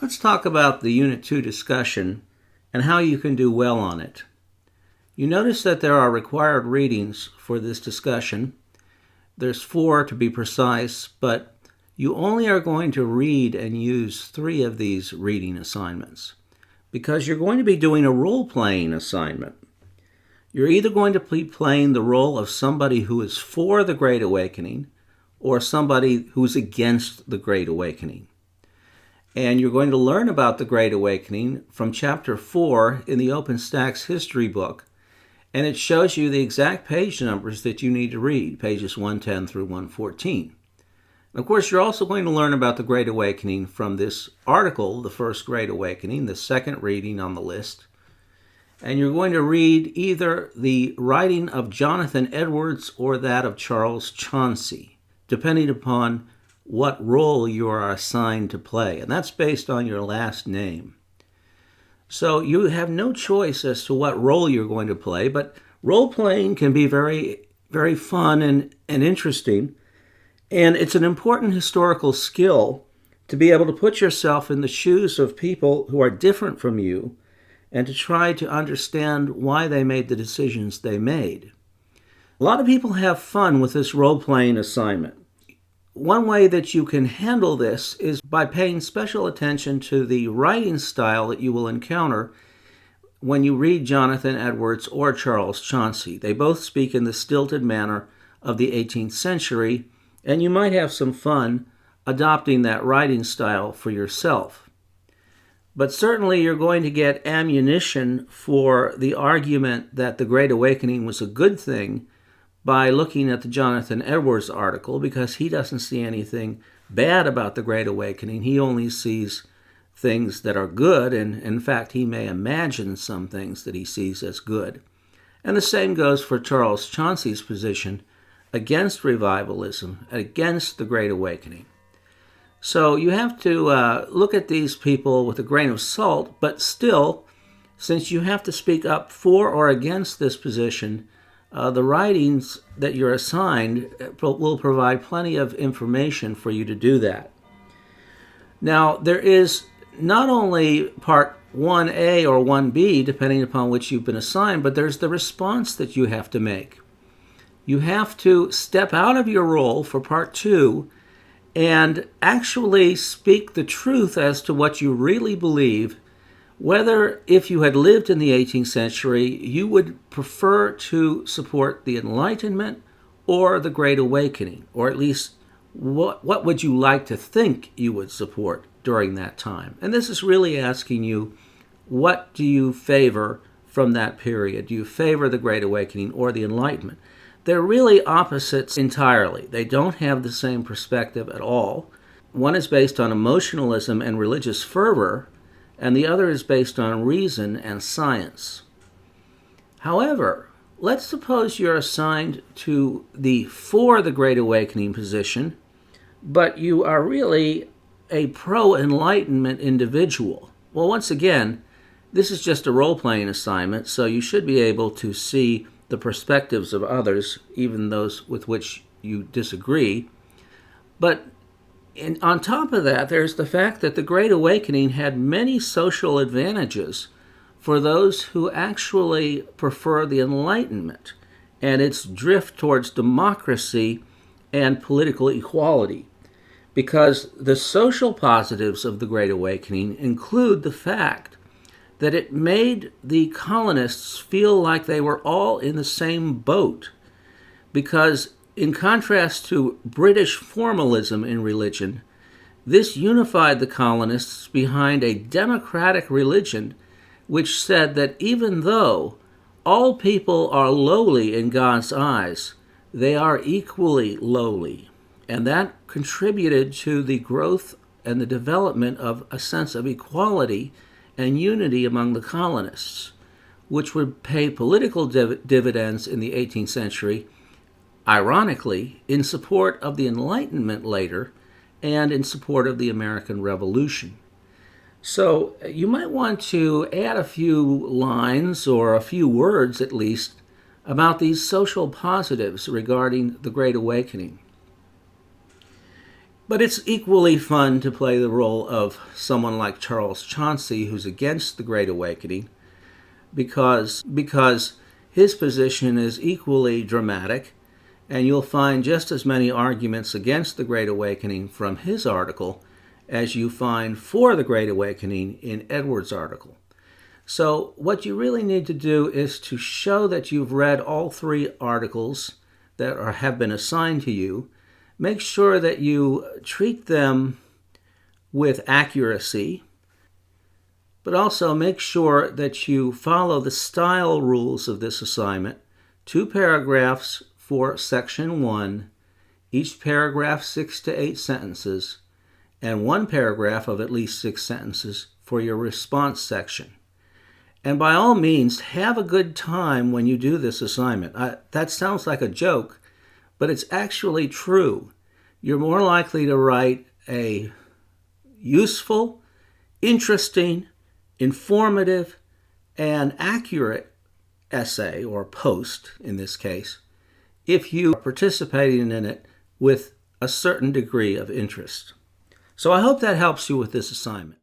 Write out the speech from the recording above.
Let's talk about the Unit 2 discussion and how you can do well on it. You notice that there are required readings for this discussion. There's 4 to be precise, but you only are going to read and use 3 of these reading assignments because you're going to be doing a role-playing assignment. You're either going to be playing the role of somebody who is for the Great Awakening or somebody who's against the Great Awakening. And you're going to learn about the Great Awakening from Chapter 4 in the OpenStax history book. And it shows you the exact page numbers that you need to read, pages 110 through 114. And of course, you're also going to learn about the Great Awakening from this article, The First Great Awakening, the second reading on the list. And you're going to read either the writing of Jonathan Edwards or that of Charles Chauncy, depending upon what role you are assigned to play. And that's based on your last name. So you have no choice as to what role you're going to play, but role-playing can be very, very fun and interesting. And it's an important historical skill to be able to put yourself in the shoes of people who are different from you and to try to understand why they made the decisions they made. A lot of people have fun with this role-playing assignment. One way that you can handle this is by paying special attention to the writing style that you will encounter when you read Jonathan Edwards or Charles Chauncy. They both speak in the stilted manner of the 18th century, and you might have some fun adopting that writing style for yourself. But certainly you're going to get ammunition for the argument that the Great Awakening was a good thing by looking at the Jonathan Edwards article, because he doesn't see anything bad about the Great Awakening. He only sees things that are good, and in fact, he may imagine some things that he sees as good. And the same goes for Charles Chauncy's position against revivalism, against the Great Awakening. So you have to look at these people with a grain of salt, but still, since you have to speak up for or against this position, the writings that you're assigned will provide plenty of information for you to do that. Now, there is not only part 1A or 1B, depending upon which you've been assigned, but there's the response that you have to make. You have to step out of your role for part 2 and actually speak the truth as to what you really believe, whether, if you had lived in the 18th century, you would prefer to support the Enlightenment or the Great Awakening, or at least what would you like to think you would support during that time. And this is really asking you, what do you favor from that period? Do you favor the Great Awakening or the Enlightenment? They're really opposites entirely. They don't have the same perspective at all. One is based on emotionalism and religious fervor, and the other is based on reason and science. However, let's suppose you're assigned to the for the Great Awakening position, but you are really a pro-Enlightenment individual. Well, once again, this is just a role-playing assignment, so you should be able to see the perspectives of others, even those with which you disagree. But on top of that, there's the fact that the Great Awakening had many social advantages for those who actually prefer the Enlightenment and its drift towards democracy and political equality. Because the social positives of the Great Awakening include the fact that it made the colonists feel like they were all in the same boat. Because in contrast to British formalism in religion, this unified the colonists behind a democratic religion which said that even though all people are lowly in God's eyes, they are equally lowly. And that contributed to the growth and the development of a sense of equality and unity among the colonists, which would pay political dividends in the 18th century, ironically, in support of the Enlightenment later and in support of the American Revolution. So you might want to add a few lines or a few words at least about these social positives regarding the Great Awakening. But it's equally fun to play the role of someone like Charles Chauncey, who's against the Great Awakening, because his position is equally dramatic, and you'll find just as many arguments against the Great Awakening from his article as you find for the Great Awakening in Edwards' article. So what you really need to do is to show that you've read all three articles that have been assigned to you. Make sure that you treat them with accuracy, but also make sure that you follow the style rules of this assignment. 2 paragraphs for section 1, each paragraph 6 to 8 sentences, and 1 paragraph of at least 6 sentences for your response section. And by all means, have a good time when you do this assignment. That sounds like a joke, but it's actually true. You're more likely to write a useful, interesting, informative, and accurate essay, or post in this case, if you are participating in it with a certain degree of interest. So I hope that helps you with this assignment.